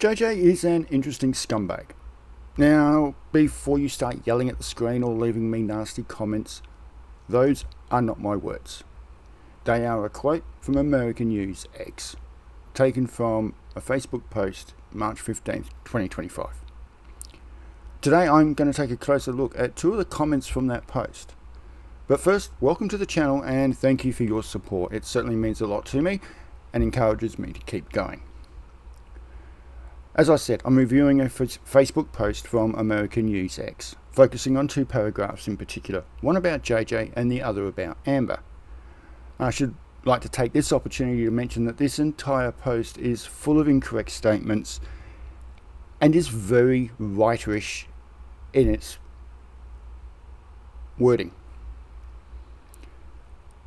JJ is an interesting scumbag. Now, before you start yelling at the screen or leaving me nasty comments, those are not my words. They are a quote from American News X, taken from a Facebook post March 15th, 2025. Today I'm going to take a closer look at two of the comments from that post. But first, welcome to the channel and thank you for your support. It certainly means a lot to me and encourages me to keep going. As I said, I'm reviewing a Facebook post from American News X, focusing on two paragraphs in particular, one about JJ and the other about Amber. I should like to take this opportunity to mention that this entire post is full of incorrect statements and is very writerish in its wording.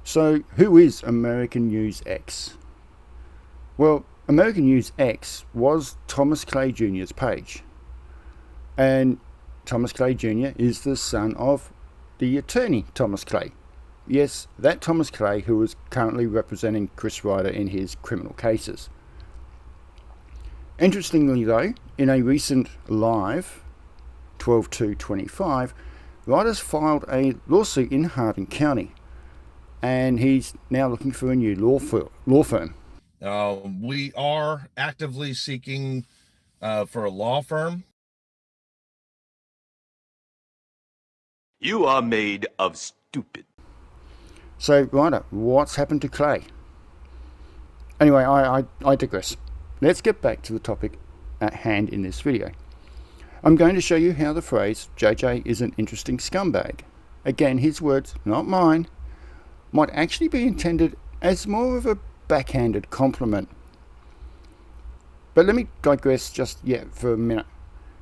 So, who is American News X? Well, American News X was Thomas Clay Jr.'s page, and Thomas Clay Jr. is the son of the attorney Thomas Clay. Yes, that Thomas Clay who is currently representing Chris Ryder in his criminal cases. Interestingly though, in a recent live 12/2/25, Ryder's filed a lawsuit in Hardin County, and he's now looking for a new law firm. We are actively seeking for a law firm. You are made of stupid. So, Ryder, what's happened to Clay? Anyway, I digress. Let's get back to the topic at hand in this video. I'm going to show you how the phrase, JJ is an interesting scumbag, again his words, not mine, might actually be intended as more of a backhanded compliment. But let me digress just yet for a minute.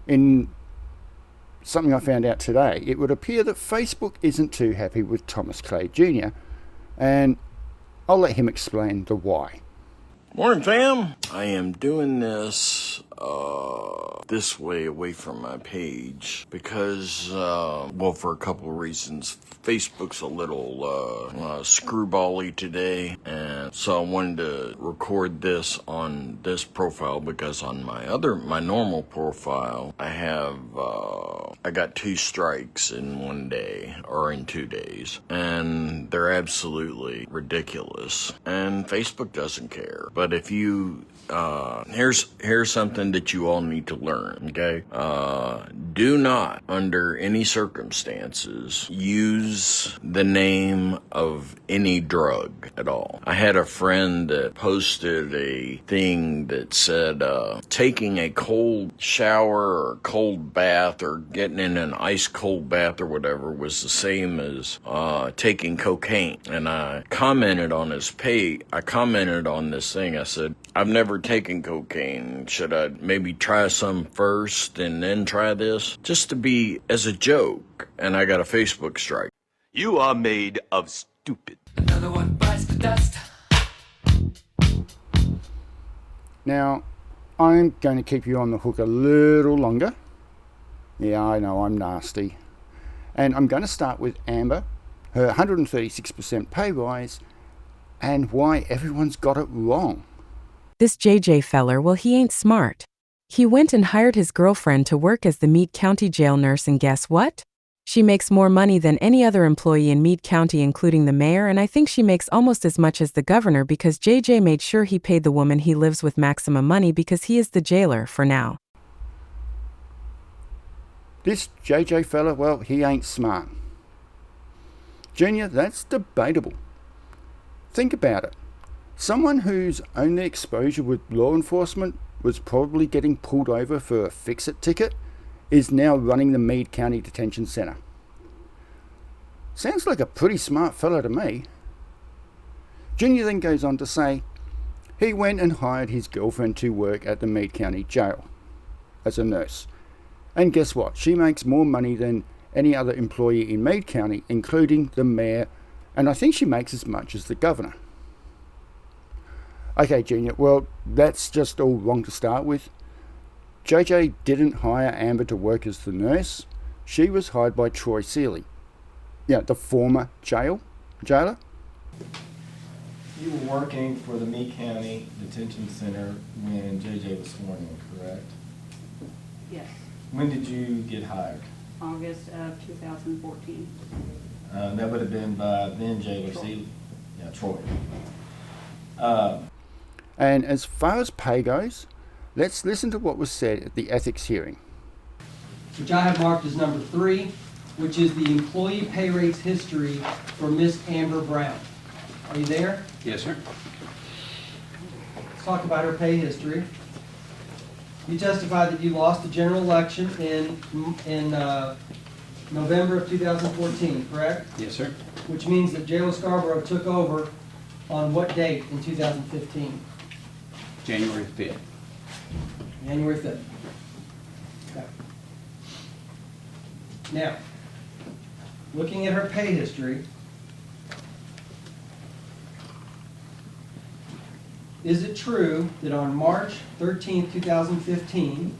In something I found out today, it would appear that Facebook isn't too happy with Thomas Clay Jr., and I'll let him explain the why. Morning, fam. I am doing this way away from my page because, well, for a couple of reasons. Facebook's a little screwbally today, and so I wanted to record this on this profile because on my normal profile, I got 2 strikes in one day or in 2 days, and they're absolutely ridiculous, and Facebook doesn't care. But if you here's something that you all need to learn, okay? Do not, under any circumstances, use the name of any drug at all. I had a friend that posted a thing that said, taking a cold shower or cold bath or getting in an ice cold bath or whatever was the same as taking cocaine. And I commented on his page, I commented on this thing, I said, I've never taken cocaine. Should I maybe try some first and then try this? Just to be as a joke. And I got a Facebook strike. You are made of stupid. Another one bites the dust. Now, I'm going to keep you on the hook a little longer. Yeah, I know, I'm nasty. And I'm going to start with Amber, her 136% pay rise, and why everyone's got it wrong. This JJ feller, well, he ain't smart. He went and hired his girlfriend to work as the Meade County jail nurse, and guess what? She makes more money than any other employee in Meade County, including the mayor, and I think she makes almost as much as the governor because JJ made sure he paid the woman he lives with maximum money because he is the jailer for now. This JJ fella, well, he ain't smart. Junior, that's debatable. Think about it. Someone whose only exposure with law enforcement was probably getting pulled over for a fix-it ticket is now running the Meade County Detention Center. Sounds like a pretty smart fella to me. Junior then goes on to say he went and hired his girlfriend to work at the Meade County Jail as a nurse. And guess what? She makes more money than any other employee in Meade County, including the mayor, and I think she makes as much as the governor. Okay, Junior, well, that's just all wrong to start with. JJ didn't hire Amber to work as the nurse. She was hired by Troy Seeley, the former jailer. You were working for the Meade County Detention Center when JJ was sworn in, correct? Yes, When did you get hired? August of 2014. That would have been by then jailer Troy. Troy. And as far as pay goes, let's listen to what was said at the ethics hearing. Which I have marked as number 3, which is the employee pay rates history for Miss Amber Brown. Are you there? Yes, sir. Let's talk about her pay history. You testified that you lost the general election in November of 2014, correct? Yes, sir. Which means that Jailer Scarborough took over on what date in 2015? January 5th. January 5th. Okay. Now, looking at her pay history, is it true that on March 13th, 2015,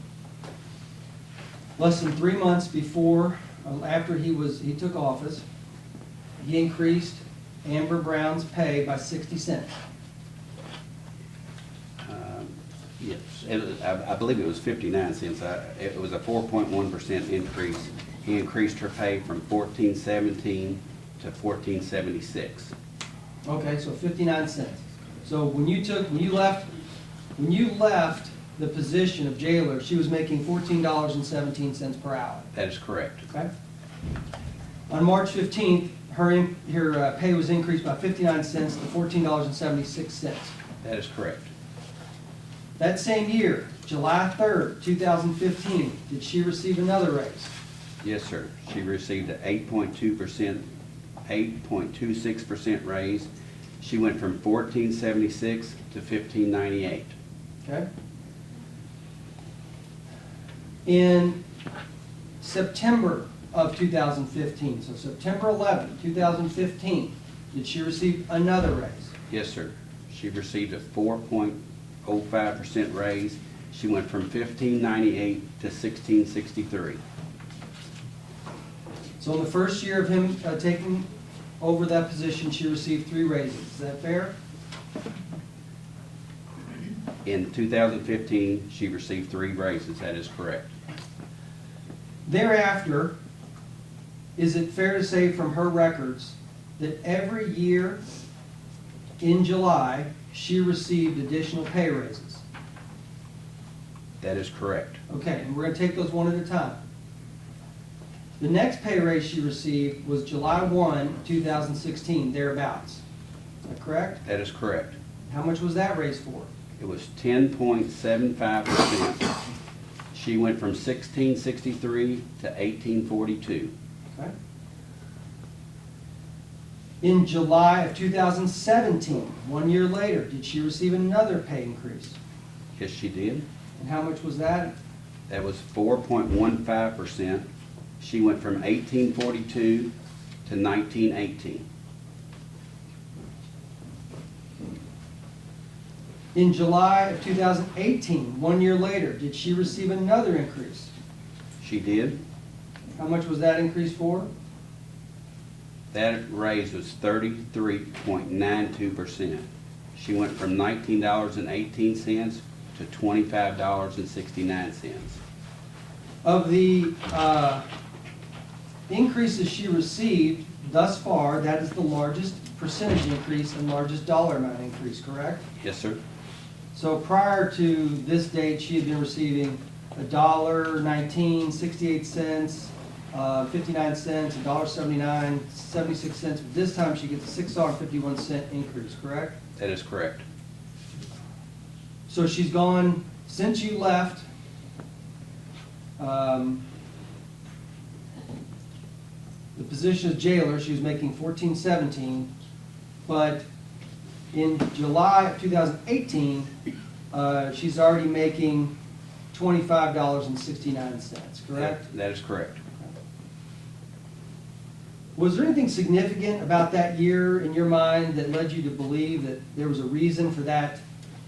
less than 3 months before, after he took office, he increased Amber Brown's pay by 60 cents? Yes, I believe it was 59 cents. It was a 4.1% increase. He increased her pay from $14.17 to $14.76. Okay, so 59 cents. So when you left the position of jailer, she was making $14.17 per hour. That is correct. Okay. On March 15th, her pay was increased by 59 cents to $14.76. That is correct. That same year, July 3rd, 2015, did she receive another raise? Yes, sir. She received an 8.26% raise. She went from $14.76 to $15.98. Okay. In September of 2015, so September 11, 2015, did she receive another raise? Yes, sir. She received a 4.05% raise. She went from $15.98 to $16.63. So in the first year of him taking over that position, she received 3 raises. Is that fair? In 2015, she received 3 raises. That is correct. Thereafter, is it fair to say from her records that every year in July, she received additional pay raises? That is correct. Okay, and we're going to take those one at a time. The next pay raise she received was July 1, 2016, thereabouts. Is that correct? That is correct. How much was that raise for? It was 10.75%. She went from $16.63 to $18.42. Okay. In July of 2017, 1 year later, did she receive another pay increase? Yes, she did. And how much was that? That was 4.15%. She went from $18.42 to $19.18. In July of 2018, 1 year later, did she receive another increase? She did. How much was that increase for? That raise was 33.92%. She went from $19.18 to $25.69. Of the increases she received thus far, that is the largest percentage increase and largest dollar amount increase, correct? Yes, sir. So prior to this date, she had been receiving $1.1968, 59 cents, $1.79, 76 cents. But this time she gets a $6.51 increase, correct? That is correct. So she's gone, since you left, the position of jailer, she was making $14.17, but in July of 2018, she's already making $25.69, correct? That is correct. Was there anything significant about that year in your mind that led you to believe that there was a reason for that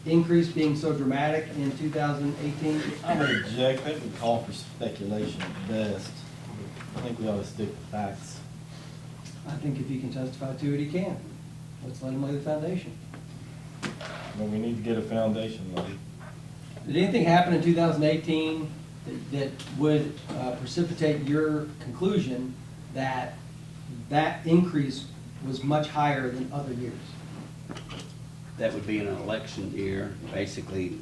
increase being so dramatic in 2018? I'm going to object. That would call for speculation at best. I think we ought to stick to facts. I think if he can testify to it, he can. Let's let him lay the foundation. Well, we need to get a foundation laid. Did anything happen in 2018 that would precipitate your conclusion that that increase was much higher than other years? That would be an election year, basically,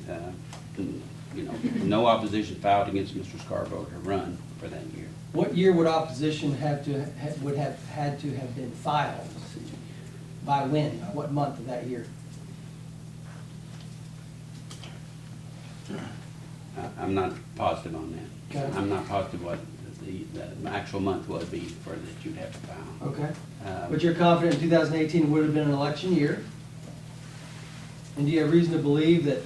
no opposition filed against Mr. Scarborough to run for that year. What year would opposition would have had to have been filed? By when? By what month of that year? I'm not positive on that. Okay. I'm not positive what the actual month would be for that you'd have to file. Okay. But you're confident in 2018 would have been an election year? And do you have reason to believe that,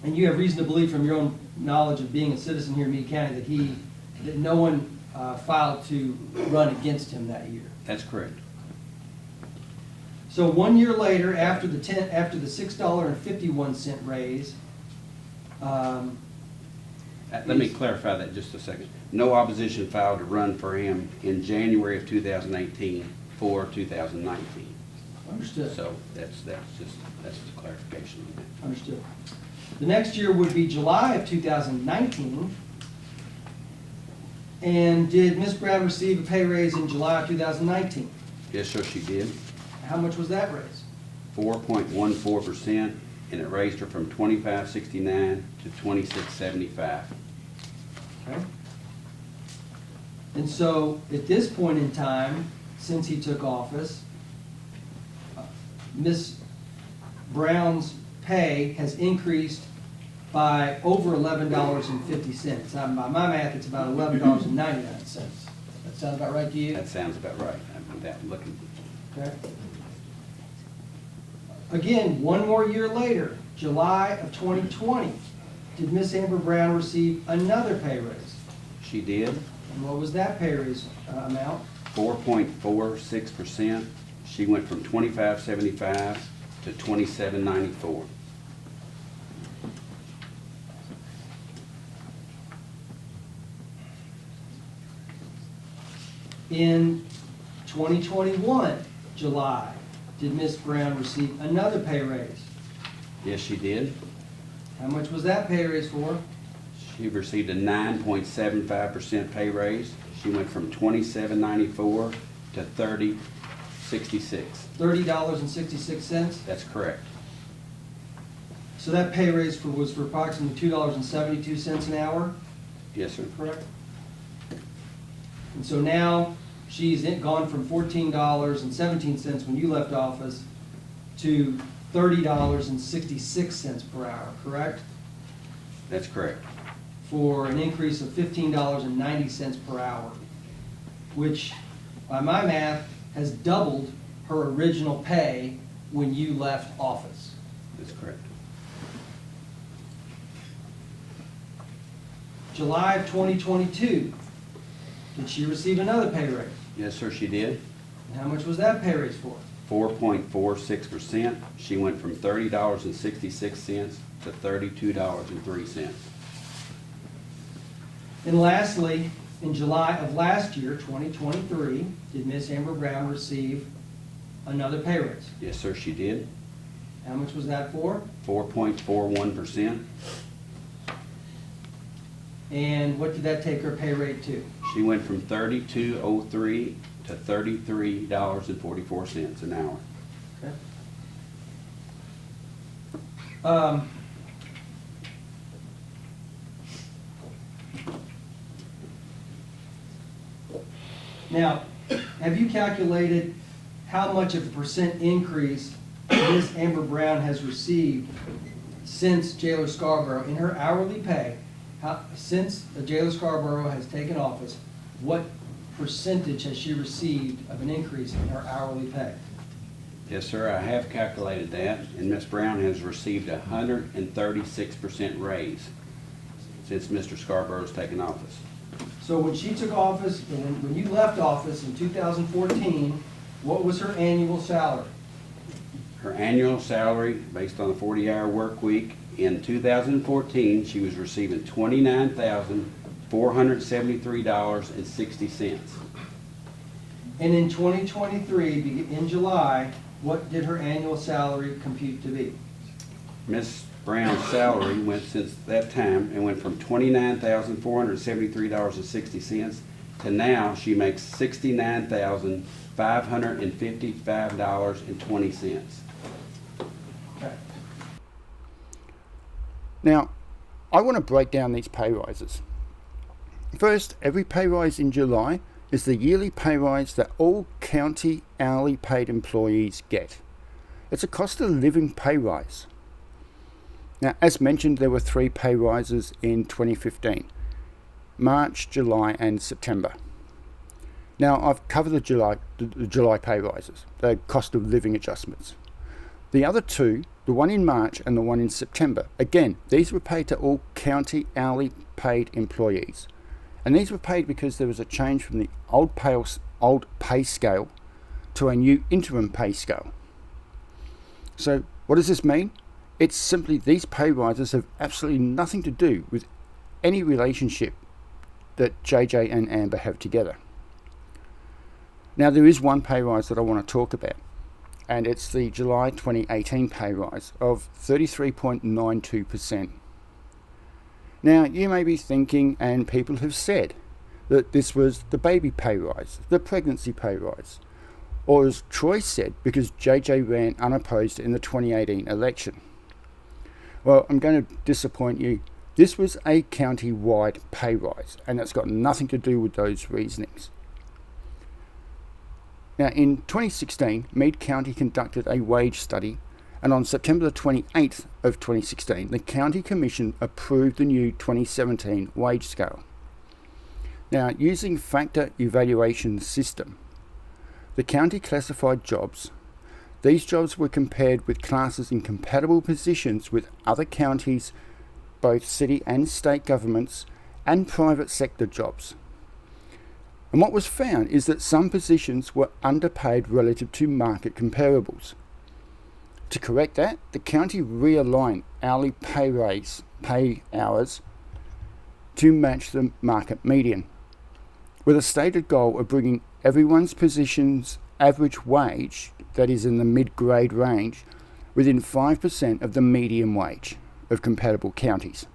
and you have reason to believe from your own knowledge of being a citizen here in Meade County that no one filed to run against him that year? That's correct. So 1 year later, after the $6.51 raise, Let me clarify that just a second. No opposition filed to run for him in January of 2018 for 2019. understood. So that's the clarification on that. Understood. The next year would be July of 2019. And did Ms. Brown receive a pay raise in July of 2019? Yes, sir, she did. How much was that raise? 4.14%, and it raised her from $25.69 to $26.75. Okay. And so, at this point in time, since he took office, Ms. Brown's pay has increased by over $11.50. By my math, it's about $11.99. That sound about right to you? That sounds about right. Without looking. Okay. Again, 1 more year later, July of 2020, did Miss Amber Brown receive another pay raise? She did. And what was that pay raise amount? 4.46%. She went from $25.75 to $27.94. In 2021, July, did Miss Brown receive another pay raise? Yes, she did. How much was that pay raise for? She received a 9.75% pay raise. She went from $27.94 to $30.66. $30.66? That's correct. So that pay raise was for approximately $2.72 an hour? Yes, sir. Correct. And so now she's gone from $14.17 when you left office to $30.66 per hour, correct? That's correct. For an increase of $15.90 per hour, which by my math has doubled her original pay when you left office. That's correct. July of 2022, did she receive another pay raise? Yes, sir, she did. And how much was that pay raise for? 4.46%. She went from $30.66 to $32.03. And lastly, in July of last year, 2023, did Miss Amber Brown receive another pay raise? Yes, sir, she did. How much was that for? 4.41%. And what did that take her pay rate to? She went from $32.03 to $33.44 an hour. Okay. Now, have you calculated how much of a percent increase Ms. Amber Brown has received since Jailer Scarborough in her hourly pay? Since Jailer Scarborough has taken office, what percentage has she received of an increase in her hourly pay? Yes, sir, I have calculated that, and Ms. Brown has received a 136% raise since Mr. Scarborough's taken office. So when she took office, and when you left office in 2014, what was her annual salary? Her annual salary, based on a 40-hour work week, in 2014, she was receiving $29,473.60. And in 2023, in July, what did her annual salary compute to be? Ms. Brown's salary went since that time and went from $29,473.60 to now she makes $69,555.20. Okay. Now, I want to break down these pay rises. First, every pay rise in July is the yearly pay rise that all county hourly paid employees get. It's a cost of living pay rise. Now, as mentioned, there were 3 pay rises in 2015, March, July and September. Now, I've covered the July pay rises, the cost of living adjustments. The other 2, the one in March and the one in September, again, these were paid to all county hourly paid employees. And these were paid because there was a change from the old pay scale to a new interim pay scale. So what does this mean? It's simply these pay rises have absolutely nothing to do with any relationship that JJ and Amber have together. Now, there is one pay rise that I want to talk about, and it's the July 2018 pay rise of 33.92%. Now, you may be thinking, and people have said, that this was the baby pay rise, the pregnancy pay rise, or as Troy said, because JJ ran unopposed in the 2018 election. Well, I'm going to disappoint you. This was a county-wide pay rise, and it's got nothing to do with those reasonings. Now, in 2016, Meade County conducted a wage study, and on September the 28th of 2016, the County Commission approved the new 2017 wage scale. Now, using factor evaluation system, the county classified jobs. These jobs were compared with classes in compatible positions with other counties, both city and state governments, and private sector jobs. And what was found is that some positions were underpaid relative to market comparables. To correct that, the county realigned hourly pay hours to match the market median, with a stated goal of bringing everyone's position's average wage, that is in the mid-grade range, within 5% of the median wage of compatible counties.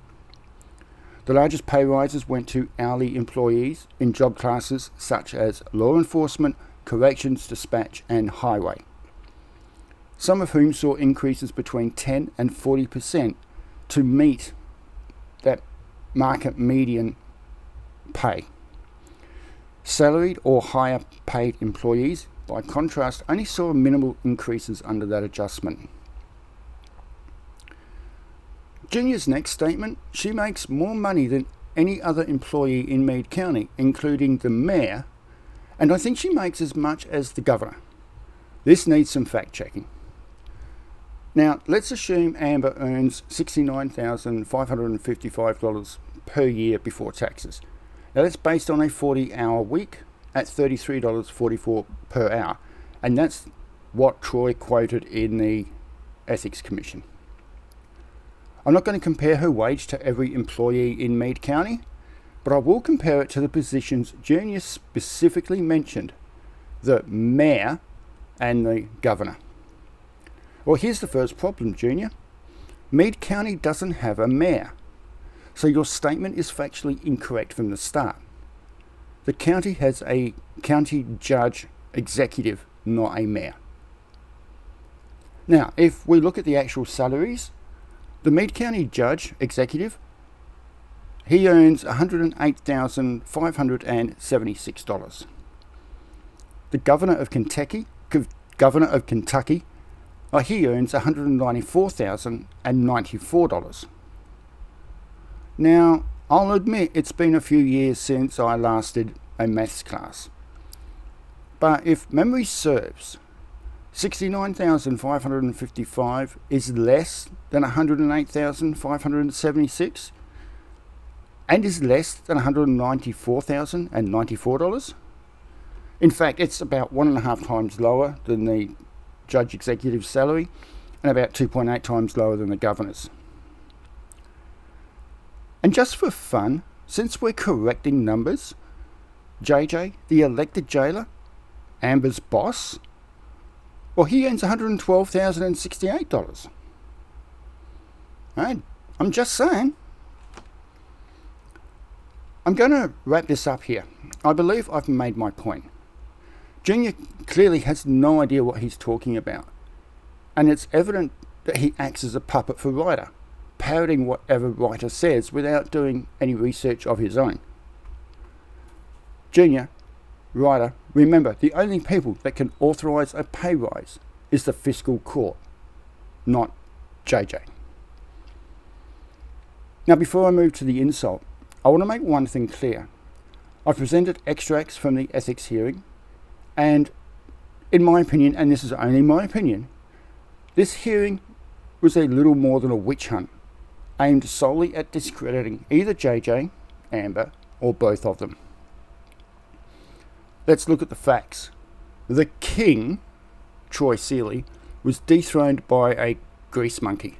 The largest pay rises went to hourly employees in job classes such as law enforcement, corrections, dispatch and highway, some of whom saw increases between 10 and 40% to meet that market median pay. Salaried or higher paid employees, by contrast, only saw minimal increases under that adjustment. Junior's next statement, she makes more money than any other employee in Meade County, including the mayor, and I think she makes as much as the governor. This needs some fact checking. Now, let's assume Amber earns $69,555 per year before taxes. Now, that's based on a 40-hour week at $33.44 per hour, and that's what Troy quoted in the Ethics Commission. I'm not going to compare her wage to every employee in Meade County, but I will compare it to the positions Junior specifically mentioned, the mayor and the governor. Well, here's the first problem, Junior. Meade County doesn't have a mayor, so your statement is factually incorrect from the start. The county has a county judge executive, not a mayor. Now, if we look at the actual salaries, the Meade County judge executive, he earns $108,576. The governor of Kentucky, he earns $194,094. Now, I'll admit it's been a few years since I last did a maths class, but if memory serves, $69,555 is less than $108,576 and is less than $194,094. In fact, it's about 1.5 times lower than the judge executive's salary and about 2.8 times lower than the governor's. And just for fun, since we're correcting numbers, JJ, the elected jailer, Amber's boss, Well, he earns $112,068. And I'm just saying. I'm going to wrap this up here. I believe I've made my point. Junior clearly has no idea what he's talking about. And it's evident that he acts as a puppet for Ryder, parroting whatever Ryder says without doing any research of his own. Junior, Ryder, remember, the only people that can authorise a pay rise is the fiscal court, not JJ. Now, before I move to the insult, I want to make one thing clear. I've presented extracts from the ethics hearing, and in my opinion, and this is only my opinion, this hearing was a little more than a witch hunt, aimed solely at discrediting either JJ, Amber, or both of them. Let's look at the facts. The king, Troy Seeley, was dethroned by a grease monkey,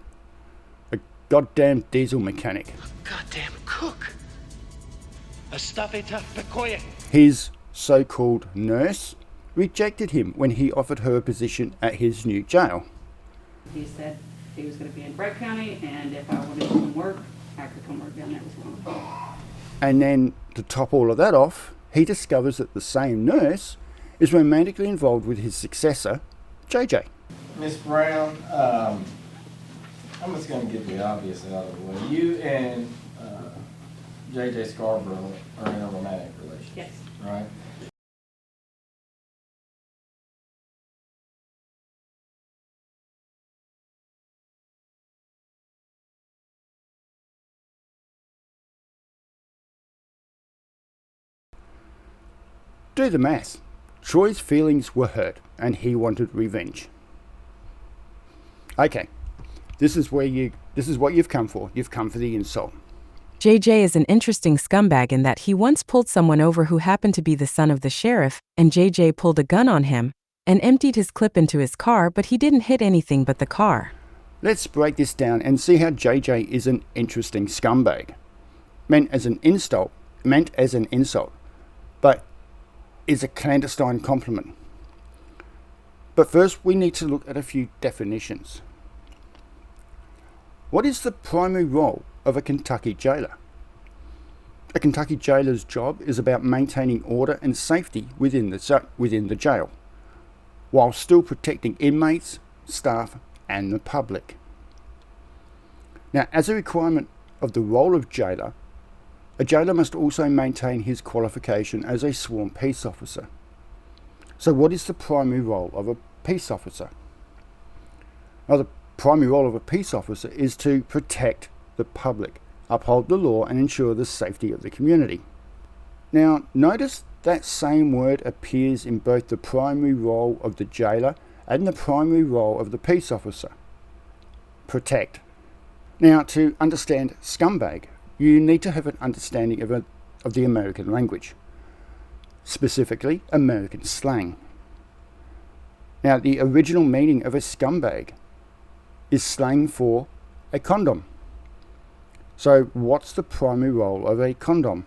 a goddamn diesel mechanic. Goddamn cook. A stuffy tough pecoya. His so-called nurse rejected him when he offered her a position at his new jail. He said he was going to be in Brett County, and if I wanted to come work, I could come work down there with him. And then, to top all of that off, he discovers that the same nurse is romantically involved with his successor, JJ. Miss Brown, I'm just going to get the obvious out of the way. You and J.J. Scarborough are in a romantic relationship. Yes. Right? Do the math. Troy's feelings were hurt, and he wanted revenge. Okay, this is what you've come for. You've come for the insult. JJ is an interesting scumbag in that he once pulled someone over who happened to be the son of the sheriff, and JJ pulled a gun on him and emptied his clip into his car, but he didn't hit anything but the car. Let's break this down and see how JJ is an interesting scumbag. Meant as an insult, but is a clandestine compliment. But first, we need to look at a few definitions. What is the primary role of a Kentucky jailer? A Kentucky jailer's job is about maintaining order and safety within the jail, while still protecting inmates, staff, and the public. Now, as a requirement of the role of jailer, a jailer must also maintain his qualification as a sworn peace officer. So what is the primary role of a peace officer? Now, the primary role of a peace officer is to protect the public, uphold the law, and ensure the safety of the community. Now, notice that same word appears in both the primary role of the jailer and the primary role of the peace officer. Protect. Now, to understand scumbag, you need to have an understanding of the American language, specifically American slang. Now, the original meaning of a scumbag is slang for a condom. So, what's the primary role of a condom?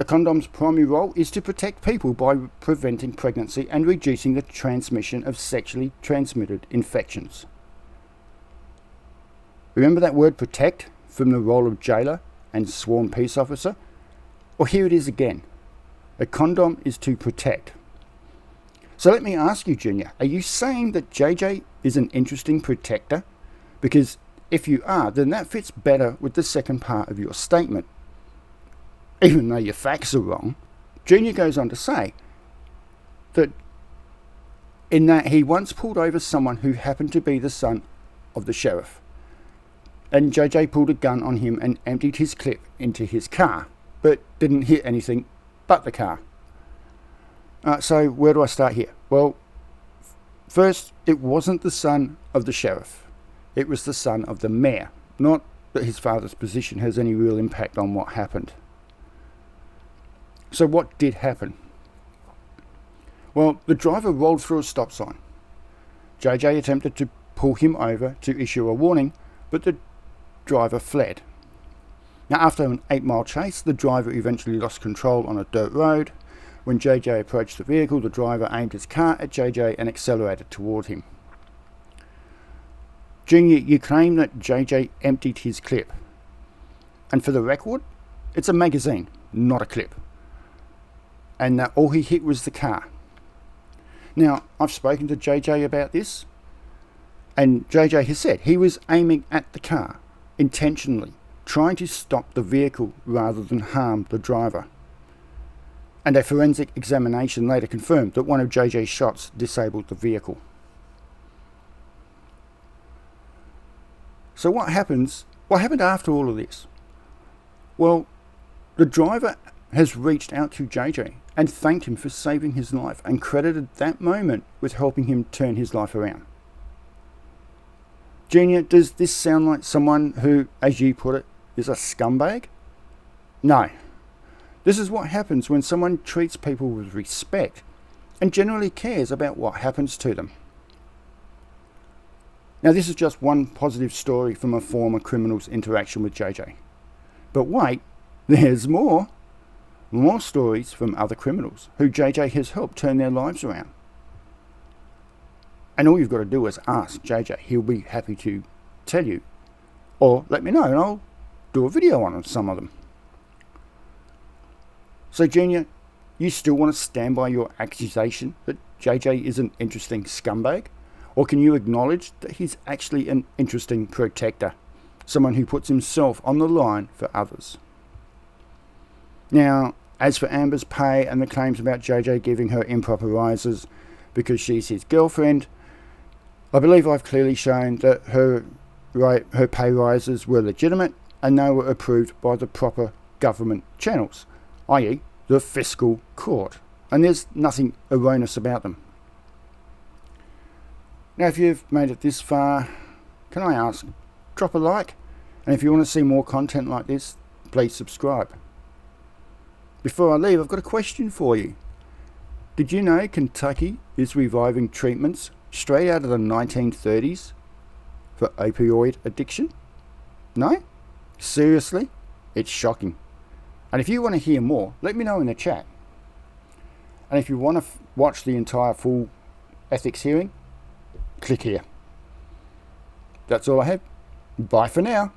A condom's primary role is to protect people by preventing pregnancy and reducing the transmission of sexually transmitted infections. Remember that word protect from the role of jailer and sworn peace officer? Well, here it is again. A condom is to protect. So let me ask you, Junior, are you saying that JJ is an interesting protector? Because if you are, then that fits better with the second part of your statement. Even though your facts are wrong, Junior goes on to say that in that he once pulled over someone who happened to be the son of the sheriff. And JJ pulled a gun on him and emptied his clip into his car, but didn't hit anything but the car. So where do I start here? Well, first, it wasn't the son of the sheriff. It was the son of the mayor. Not that his father's position has any real impact on what happened. So what did happen? Well, the driver rolled through a stop sign. JJ attempted to pull him over to issue a warning, but the driver fled. Now, after an 8-mile chase, the driver eventually lost control on a dirt road, When JJ approached the vehicle, the driver aimed his car at JJ and accelerated toward him. Junior, you claim that JJ emptied his clip. And for the record, it's a magazine, not a clip. And that all he hit was the car. Now, I've spoken to JJ about this, and JJ has said he was aiming at the car, intentionally, trying to stop the vehicle rather than harm the driver. And a forensic examination later confirmed that one of JJ's shots disabled the vehicle. So what happened after all of this? Well, the driver has reached out to JJ and thanked him for saving his life and credited that moment with helping him turn his life around. Junior, does this sound like someone who, as you put it, is a scumbag? No. This is what happens when someone treats people with respect and generally cares about what happens to them. Now, this is just one positive story from a former criminal's interaction with JJ. But wait, there's more. More stories from other criminals who JJ has helped turn their lives around. And all you've got to do is ask JJ. He'll be happy to tell you. Or let me know and I'll do a video on some of them. So Junior, you still want to stand by your accusation that JJ is an interesting scumbag? Or can you acknowledge that he's actually an interesting protector? Someone who puts himself on the line for others. Now, as for Amber's pay and the claims about JJ giving her improper rises because she's his girlfriend, I believe I've clearly shown that her pay rises were legitimate and they were approved by the proper government channels, i.e. the fiscal court, and there's nothing erroneous about them. Now, if you've made it this far, can I ask, drop a like, and if you want to see more content like this, please subscribe. Before I leave, I've got a question for you. Did you know Kentucky is reviving treatments straight out of the 1930s for opioid addiction? No? Seriously? It's shocking. And if you want to hear more, let me know in the chat. And if you want to watch the entire full ethics hearing, click here. That's all I have. Bye for now.